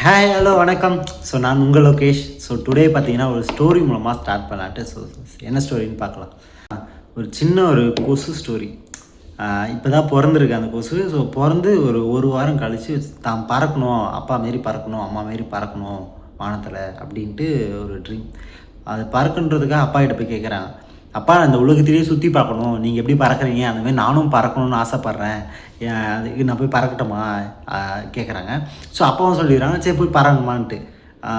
Hi hello வணக்கம். So நான் உங்கள் லோகேஷ். ஸோ டுடே பார்த்தீங்கன்னா ஒரு ஸ்டோரி மூலமாக ஸ்டார்ட் பண்ணலான்ட்டு. ஸோ என்ன ஸ்டோரின்னு பார்க்கலாம். ஒரு சின்ன ஒரு கொசு ஸ்டோரி. இப்போ தான் பிறந்திருக்கு அந்த கொசு. ஸோ பிறந்து ஒரு வாரம் கழித்து தான் பறக்கணும், அப்பா மாரி பறக்கணும், அம்மா மாரி பறக்கணும் வானத்தில் அப்படின்ட்டு ஒரு ட்ரீம். அது பறக்குன்றதுக்காக அப்பா கிட்ட போய் கேட்குறாங்க. அப்பா அந்த உலகத்திலேயே சுற்றி பார்க்கணும், நீங்கள் எப்படி பறக்குறீங்க அந்தமாதிரி நானும் பறக்கணும்னு ஆசைப்பட்றேன், அதுக்கு நான் போய் பறக்கட்டுமா கேட்குறாங்க. ஸோ அப்பாவும் சொல்லிடுறாங்க, சரி போய் பறங்கம்மான்ட்டு.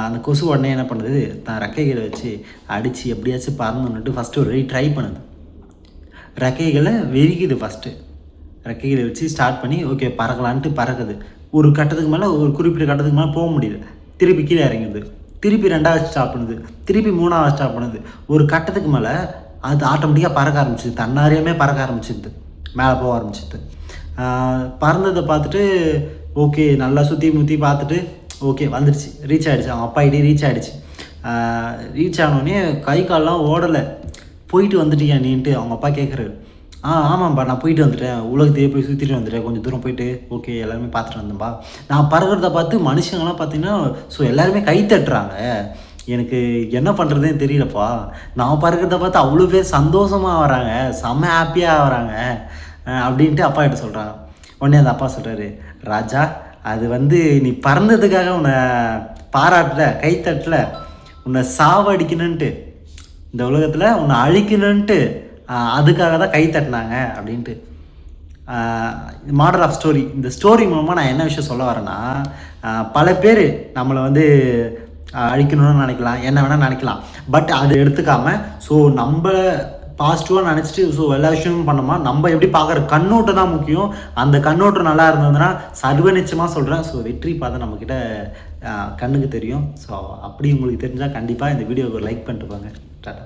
அந்த கொசு உடனே என்ன பண்ணுது, தான் ரெக்கைகளை வச்சு அடித்து எப்படியாச்சும் பறந்துன்னுட்டு ஃபஸ்ட்டு ஒரு ட்ரை பண்ணுது. ரெக்கைகளை விரிக்குது. ஃபஸ்ட்டு ரெக்கைகளை வச்சு ஸ்டார்ட் பண்ணி ஓகே பறக்கலான்ட்டு பறக்குது. ஒரு கட்டத்துக்கு மேலே, ஒரு குறிப்பிட்ட கட்டத்துக்கு மேலே போக முடியல, திருப்பி கீழே இறங்கிடுது. திருப்பி 2வது ஸ்டாப் பண்ணுது, திருப்பி 3வது ஸ்டாப் பண்ணுது. ஒரு கட்டத்துக்கு மேலே அது ஆட்டோமேட்டிக்காக பறக்க ஆரம்பிச்சிது, தன்னாரியாமே பறக்க ஆரம்பிச்சிது, மேலே போக ஆரம்பிச்சிது. பறந்ததை பார்த்துட்டு ஓகே நல்லா சுற்றி முற்றி பார்த்துட்டு ஓகே வந்துடுச்சு, ரீச் ஆகிடுச்சு. அவங்க அப்பா கிட்டே ரீச் ஆகிடுச்சு. ரீச் ஆனோடனே கை கால்லாம் ஓடலை. போயிட்டு வந்துட்டியா நீன்ட்டு அவங்க அப்பா கேட்குறாரு. ஆமாம்ப்பா நான் போயிட்டு வந்துட்டேன், உலகத்தையே போய் சுற்றிட்டு வந்துட்டேன், கொஞ்சம் தூரம் போயிட்டு ஓகே எல்லாருமே பார்த்துட்டு வந்தேன்ப்பா. நான் பறக்கிறத பார்த்து மனுஷங்கள்லாம் பார்த்தீங்கன்னா ஸோ எல்லாருமே கை தட்டுறாங்க. எனக்கு என்ன பண்ணுறதுன்னு தெரியலப்பா. நான் பறக்கிறத பார்த்து அவ்வளோ பேர் சந்தோஷமாக வராங்க, செம்ம ஹாப்பியாக வராங்க அப்படின்ட்டு அப்பா கிட்ட சொல்கிறாங்க. உடனே அந்த அப்பா சொல்கிறாரு, ராஜா அது நீ பறந்ததுக்காக உன்னை பாராட்டல, கைத்தட்டல, உன்னை சாவடிக்கணுன்ட்டு, இந்த உலகத்தில் உன்னை அழிக்கணுன்ட்டு, அதுக்காக தான் கை தட்டினாங்க அப்படின்ட்டு. Model of story. இந்த ஸ்டோரி மூலமாக நான் என்ன விஷயம் சொல்ல வரேன்னா, பல பேர் நம்மளை அழிக்கணும்னு நினைக்கலாம், என்ன வேணால் நினைக்கலாம். பட் அது எடுத்துக்காமல் ஸோ நம்ம பாசிட்டிவாக நினச்சிட்டு ஸோ எல்லா விஷயமும் பண்ணோமா, நம்ம எப்படி பார்க்குற கண்ணோட்டம் தான் முக்கியம். அந்த கண்ணோட்டம் நல்லா இருந்ததுன்னா சர்வ நிச்சயமாக சொல்கிறேன், ஸோ வெற்றி பார்த்து நம்மக்கிட்ட கண்ணுக்கு தெரியும். ஸோ அப்படி உங்களுக்கு தெரிஞ்சால் கண்டிப்பாக இந்த வீடியோவுக்கு லைக் பண்ணிட்டு போங்க. டாடா.